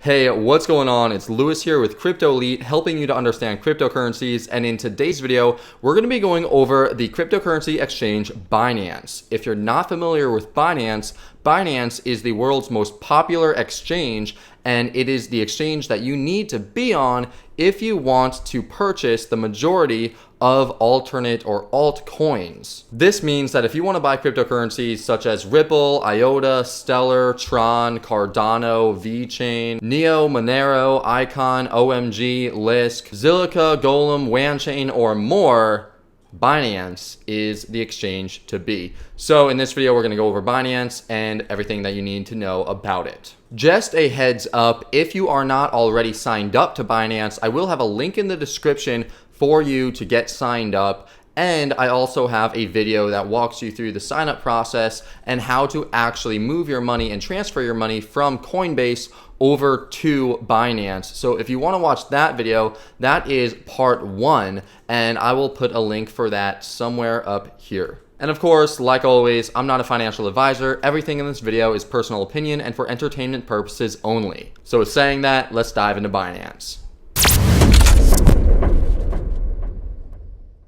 Hey, what's going on? It's Lewis here with Crypto Elite, helping you to understand cryptocurrencies. And in today's video, we're going to be going over the cryptocurrency exchange Binance. If you're not familiar with Binance, Binance is the world's most popular exchange, and it is the exchange that you need to be on if you want to purchase the majority of alternate or altcoins. This means that if you want to buy cryptocurrencies such as Ripple, IOTA, Stellar, Tron, Cardano, VeChain, Neo, Monero, Icon, OMG, Lisk, Zilliqa, Golem, Wanchain, or more, Binance is the exchange to be. So in this video, we're going to go over Binance and everything that you need to know about it. Just a heads up, if you are not already signed up to Binance, I will have a link in the description for you to get signed up. And I also have a video that walks you through the sign up process and how to actually move your money and transfer your money from Coinbase over to Binance. So if you want to watch that video, that is part 1, and I will put a link for that somewhere up here. And of course, like always, I'm not a financial advisor. Everything in this video is personal opinion and for entertainment purposes only. So with saying that, let's dive into Binance.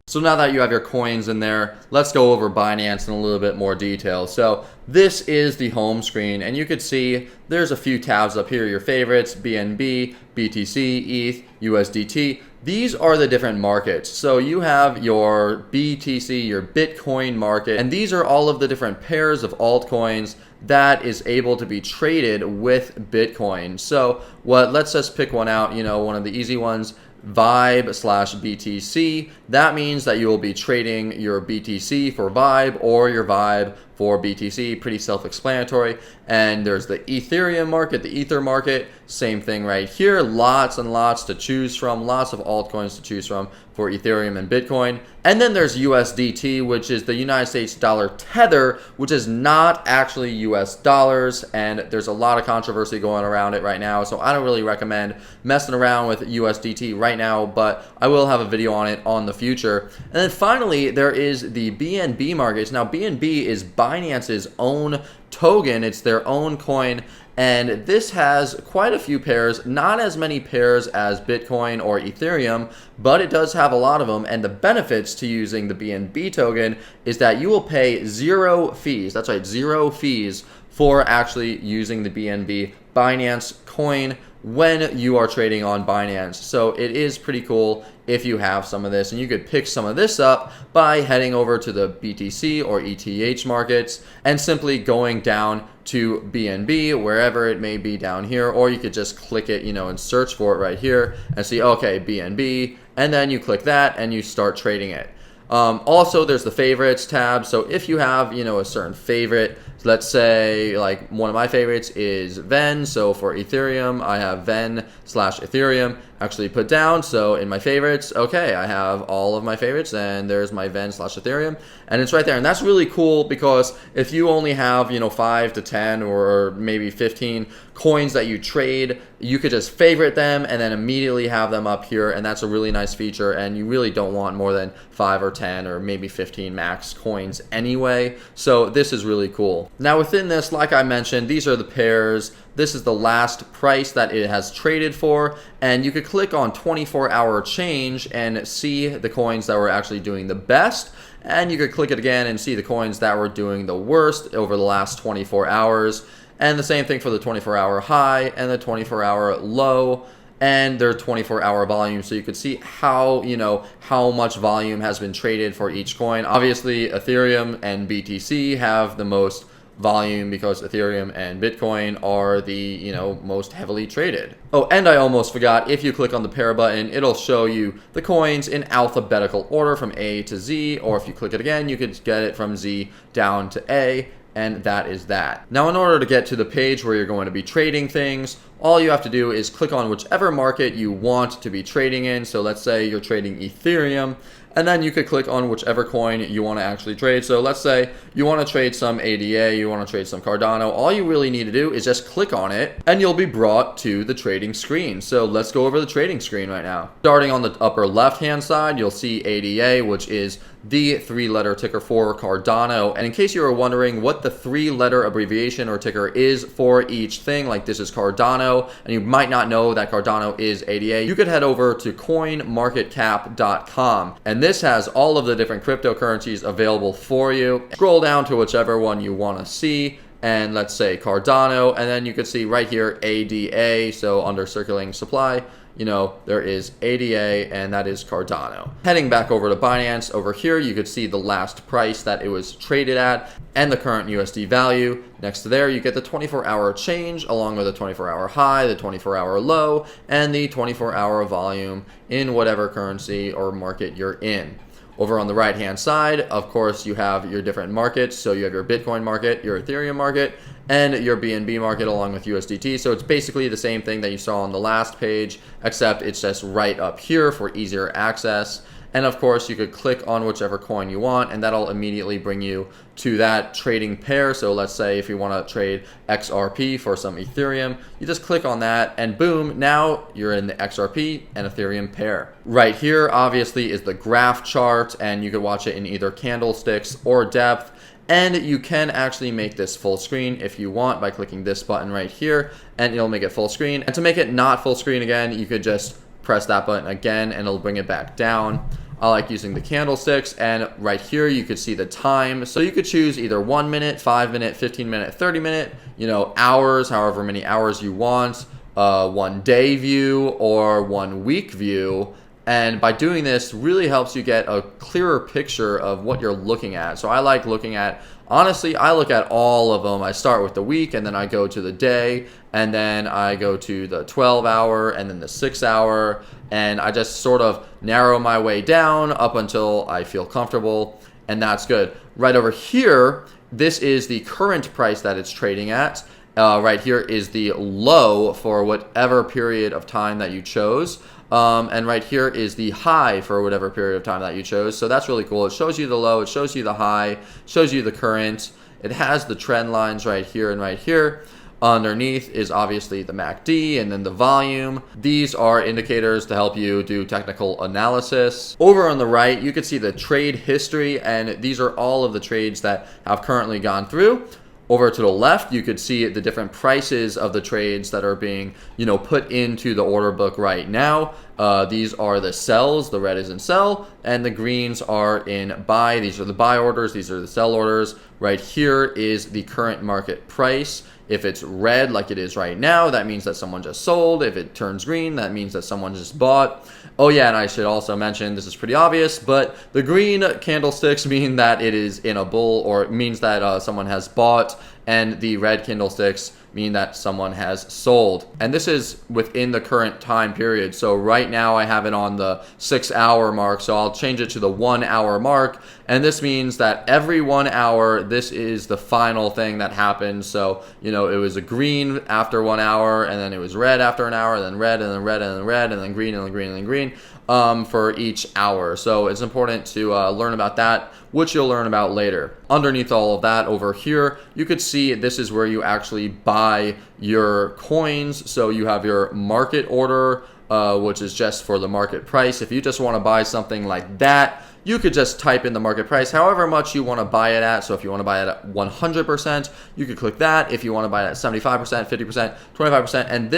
So now that you have your coins in there, let's go over Binance in a little bit more detail. So this is the home screen, and you could see there's a few tabs up here, your favorites, BNB, BTC, ETH, USDT. These are the different markets. So you have your BTC, your Bitcoin market, and these are all of the different pairs of altcoins that is able to be traded with Bitcoin. So let's just pick one out, one of the easy ones. Vibe/BTC. That means that you will be trading your BTC for Vibe or your Vibe for BTC. Pretty self-explanatory. And there's the Ethereum market, the Ether market. Same thing right here. Lots and lots to choose from. Lots of altcoins to choose from for Ethereum and Bitcoin. And then there's USDT, which is the United States dollar tether, which is not actually US dollars. And there's a lot of controversy going around it right now. So I don't really recommend messing around with USDT right now, but I will have a video on it on the future. And then finally, there is the BNB markets. Now, BNB is Binance's own token. It's their own coin. And this has quite a few pairs, not as many pairs as Bitcoin or Ethereum, but it does have a lot of them. And the benefits to using the BNB token is that you will pay 0 fees. That's right, 0 fees for actually using the BNB Binance coin when you are trading on Binance. So it is pretty cool if you have some of this, and you could pick some of this up by heading over to the BTC or ETH markets and simply going down to BNB, wherever it may be down here, or you could just click it, and search for it right here and see, okay, BNB, and then you click that and you start trading it. Also, there's the favorites tab. So if you have, a certain favorite, let's say like one of my favorites is Ven. So for Ethereum, I have Ven/Ethereum actually put down. So in my favorites, okay, I have all of my favorites, and there's my Ven/Ethereum, and it's right there. And that's really cool because if you only have, 5 to 10 or maybe 15 coins that you trade, you could just favorite them and then immediately have them up here. And that's a really nice feature. And you really don't want more than 5 or 10 or maybe 15 max coins anyway. So this is really cool. Now within this, like I mentioned, these are the pairs. This is the last price that it has traded for, and you could click on 24-hour change and see the coins that were actually doing the best, and you could click it again and see the coins that were doing the worst over the last 24 hours, and the same thing for the 24-hour high and the 24-hour low, and their 24-hour volume, so you could see how much volume has been traded for each coin. Obviously, Ethereum and BTC have the most volume because Ethereum and Bitcoin are the most heavily traded. Oh, and I almost forgot, if you click on the pair button, it'll show you the coins in alphabetical order from A to Z, or if you click it again, you could get it from Z down to A, and that is that. Now, in order to get to the page where you're going to be trading things, all you have to do is click on whichever market you want to be trading in. So let's say you're trading Ethereum, and then you could click on whichever coin you want to actually trade. So let's say you want to trade some ADA, you want to trade some Cardano. All you really need to do is just click on it, and you'll be brought to the trading screen. So let's go over the trading screen right now. Starting on the upper left-hand side, you'll see ADA, which is the 3-letter ticker for Cardano. And in case you were wondering what the 3-letter abbreviation or ticker is for each thing, like this is Cardano, and you might not know that Cardano is ADA, you could head over to coinmarketcap.com. And this has all of the different cryptocurrencies available for you. Scroll down to whichever one you want to see, and let's say Cardano, and then you can see right here ADA, so under circulating supply, there is ADA, and that is Cardano. Heading back over to Binance, over here you could see the last price that it was traded at and the current USD value. Next to there, you get the 24-hour change along with the 24-hour high, the 24-hour low, and the 24-hour volume in whatever currency or market you're in. Over on the right-hand side, of course, you have your different markets. So you have your Bitcoin market, your Ethereum market, and your BNB market along with USDT. So it's basically the same thing that you saw on the last page, except it's just right up here for easier access. And of course, you could click on whichever coin you want, and that'll immediately bring you to that trading pair. So let's say if you want to trade XRP for some Ethereum, you just click on that, and boom, now you're in the XRP and Ethereum pair. Right here, obviously, is the graph chart, and you could watch it in either candlesticks or depth. And you can actually make this full screen if you want by clicking this button right here, and it'll make it full screen. And to make it not full screen again, you could just press that button again and it'll bring it back down. I like using the candlesticks, and right here you could see the time. So you could choose either 1 minute, 5 minute, 15 minute, 30 minute, hours, however many hours you want, 1 day view or 1 week view. And by doing this really helps you get a clearer picture of what you're looking at. So I like looking at, honestly, I look at all of them. I start with the week, and then I go to the day, and then I go to the 12-hour, and then the 6-hour, and I just sort of narrow my way down up until I feel comfortable, and that's good. Right over here, this is the current price that it's trading at. Right here is the low for whatever period of time that you chose. And right here is the high for whatever period of time that you chose. So that's really cool. It shows you the low, it shows you the high, shows you the current. It has the trend lines right here and right here. Underneath is obviously the MACD and then the volume. These are indicators to help you do technical analysis. Over on the right, you can see the trade history, and these are all of the trades that have currently gone through. Over to the left, you could see the different prices of the trades that are being, put into the order book right now. These are the sells, the red is in sell, and the greens are in buy. These are the buy orders, these are the sell orders. Right here is the current market price. If it's red like it is right now, that means that someone just sold. If it turns green, that means that someone just bought. Oh yeah, and I should also mention, this is pretty obvious, but the green candlesticks mean that it is in a bull, or it means that someone has bought, and the red candlesticks mean that someone has sold. And this is within the current time period. So right now I have it on the 6-hour mark, so I'll change it to the 1-hour mark. And this means that every 1 hour, this is the final thing that happened. So, it was a green after 1 hour, and then it was red after an hour, and then red, and then red, and then red, and then green, and then green, and then green. For each hour. So it's important to learn about that, which you'll learn about later. Underneath all of that over here, you could see this is where you actually buy your coins. So you have your market order, which is just for the market price. If you just want to buy something like that, you could just type in the market price, however much you want to buy it at. So if you want to buy it at 100%, you could click that. If you want to buy it at 75%, 50%, 25%, and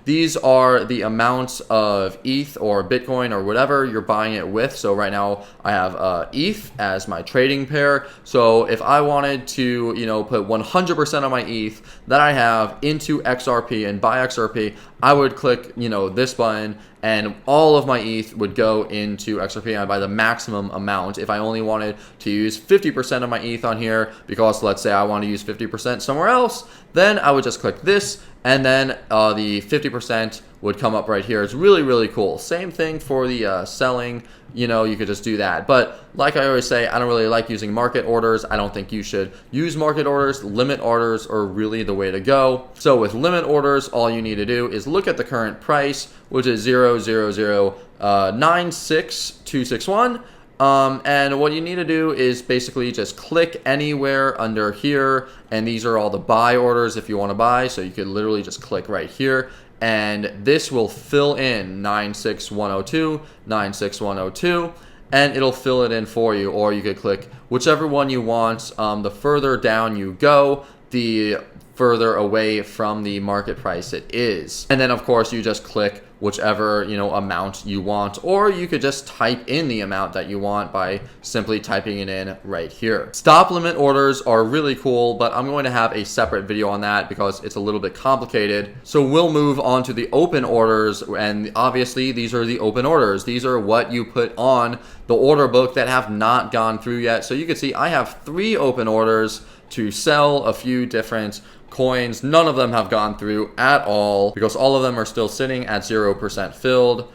these are the amounts of ETH or Bitcoin or whatever you're buying it with. So right now I have ETH as my trading pair. So if I wanted to, put 100% of my ETH that I have into XRP and buy XRP, I would click, this button, and all of my ETH would go into XRP, and I'd buy the maximum amount. If I only wanted to use 50% of my ETH on here, because let's say I want to use 50% somewhere else, then I would just click this, and then the 50% would come up right here. It's really, really cool. Same thing for the selling. You could just do that. But like I always say, I don't really like using market orders. I don't think you should use market orders. Limit orders are really the way to go. So with limit orders, all you need to do is look at the current price, which is 0.0096261. And what you need to do is basically just click anywhere under here, and these are all the buy orders if you want to buy. So you could literally just click right here, and this will fill in 96102, 96102. and it'll fill it in for you. Or you could click whichever one you want. The further down you go, the further away from the market price it is. And then of course you just click whichever amount you want, or you could just type in the amount that you want by simply typing it in right here. Stop limit orders are really cool, but I'm going to have a separate video on that because it's a little bit complicated. So we'll move on to the open orders, and obviously these are the open orders. These are what you put on the order book that have not gone through yet. So you can see I have 3 open orders to sell a few different coins. None of them have gone through at all because all of them are still sitting at 0% filled,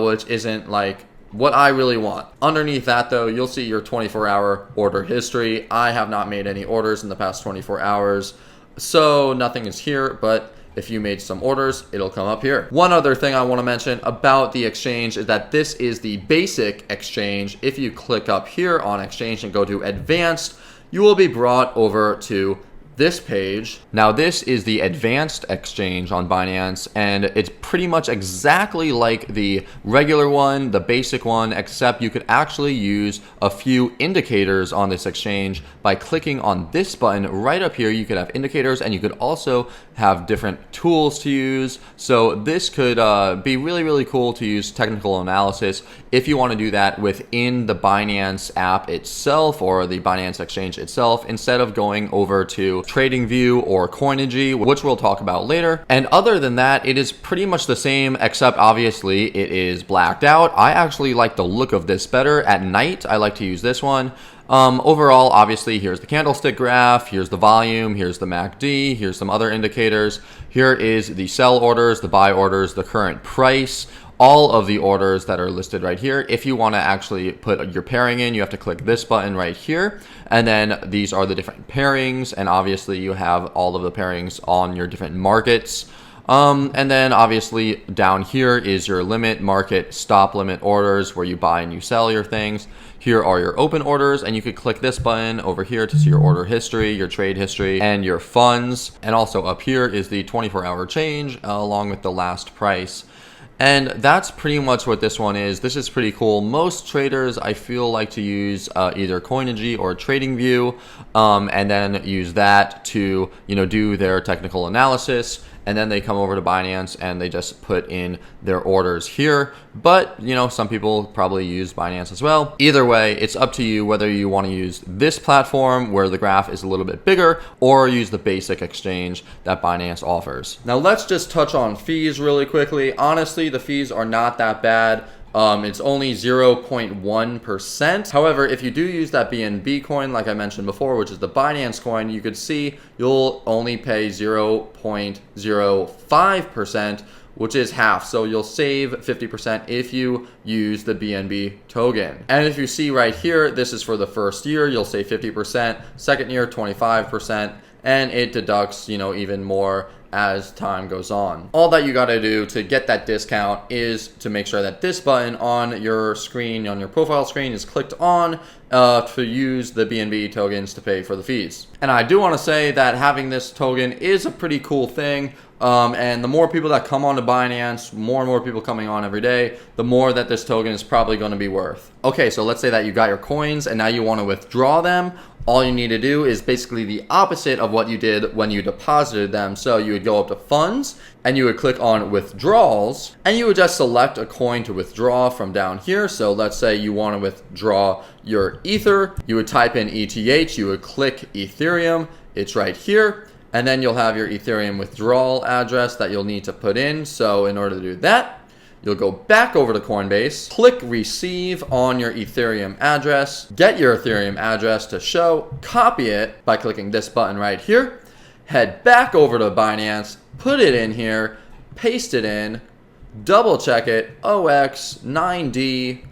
which isn't like what I really want. Underneath that though, you'll see your 24-hour order history. I have not made any orders in the past 24 hours, so nothing is here, but if you made some orders, it'll come up here. One other thing I want to mention about the exchange is that this is the basic exchange. If you click up here on exchange and go to advanced, you will be brought over to this page. Now this is the advanced exchange on Binance, and it's pretty much exactly like the regular one, the basic one, except you could actually use a few indicators on this exchange by clicking on this button right up here. You could have indicators, and you could also have different tools to use. So this could be really, really cool to use technical analysis if you want to do that within the Binance app itself or the Binance exchange itself, instead of going over to TradingView or Coinigy, which we'll talk about later. And other than that, it is pretty much the same, except obviously it is blacked out. I actually like the look of this better at night. I like to use this one. Overall, obviously, here's the candlestick graph, here's the volume, here's the MACD, here's some other indicators. Here is the sell orders, the buy orders, the current price, all of the orders that are listed right here. If you want to actually put your pairing in, you have to click this button right here. And then these are the different pairings. And obviously you have all of the pairings on your different markets. And then obviously down here is your limit, market, stop limit orders where you buy and you sell your things. Here are your open orders, and you could click this button over here to see your order history, your trade history, and your funds. And also up here is the 24-hour change along with the last price. And that's pretty much what this one is. This is pretty cool. Most traders, I feel, like to use either Coinigy or TradingView, and then use that to do their technical analysis. And then they come over to Binance and they just put in their orders here. But, some people probably use Binance as well. Either way, it's up to you whether you want to use this platform where the graph is a little bit bigger, or use the basic exchange that Binance offers. Now let's just touch on fees really quickly. Honestly, the fees are not that bad. It's only 0.1%. However, if you do use that BNB coin, like I mentioned before, which is the Binance coin, you could see you'll only pay 0.05%, which is half. So you'll save 50% if you use the BNB token. And if you see right here, this is for the first year, you'll save 50%, second year, 25%, and it deducts, even more as time goes on. All that you got to do to get that discount is to make sure that this button on your screen, on your profile screen, is clicked on to use the BNB tokens to pay for the fees. And I do want to say that having this token is a pretty cool thing. And the more people that come on to Binance, more and more people coming on every day, the more that this token is probably going to be worth. Okay, so let's say that you got your coins and now you want to withdraw them. All you need to do is basically the opposite of what you did when you deposited them. So you would go up to funds and you would click on withdrawals, and you would just select a coin to withdraw from down here. So let's say you want to withdraw your Ether. You would type in ETH, you would click Ethereum. It's right here. And then you'll have your Ethereum withdrawal address that you'll need to put in. So in order to do that, you'll go back over to Coinbase, click receive on your Ethereum address, get your Ethereum address to show, copy it by clicking this button right here, head back over to Binance, put it in here, paste it in, double check it, OX9D,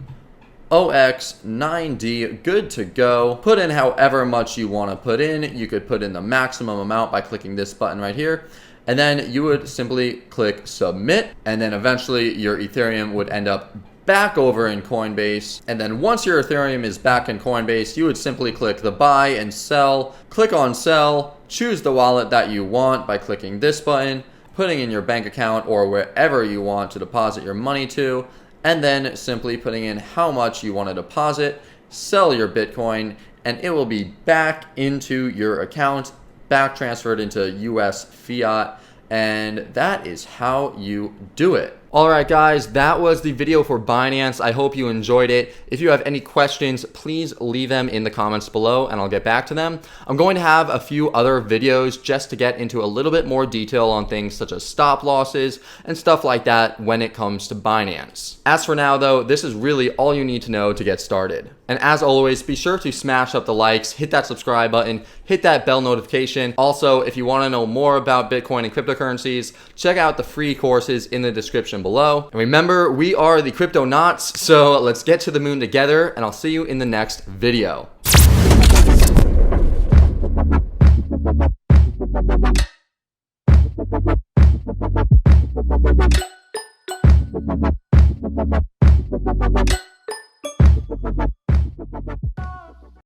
good to go. Put in however much you want to put in. You could put in the maximum amount by clicking this button right here. And then you would simply click submit, and then eventually your Ethereum would end up back over in Coinbase. And then once your Ethereum is back in Coinbase, you would simply click the buy and sell, click on sell, choose the wallet that you want by clicking this button, putting in your bank account or wherever you want to deposit your money to, and then simply putting in how much you want to deposit, sell your Bitcoin, and it will be back into your account, back transferred into US fiat, and that is how you do it. Alright guys, that was the video for Binance. I hope you enjoyed it. If you have any questions, please leave them in the comments below and I'll get back to them. I'm going to have a few other videos just to get into a little bit more detail on things such as stop losses and stuff like that when it comes to Binance. As for now though, this is really all you need to know to get started. And as always, be sure to smash up the likes, hit that subscribe button, hit that bell notification. Also, if you want to know more about Bitcoin and cryptocurrencies, check out the free courses in the description below. And remember, we are the Cryptonauts, so let's get to the moon together, and I'll see you in the next video.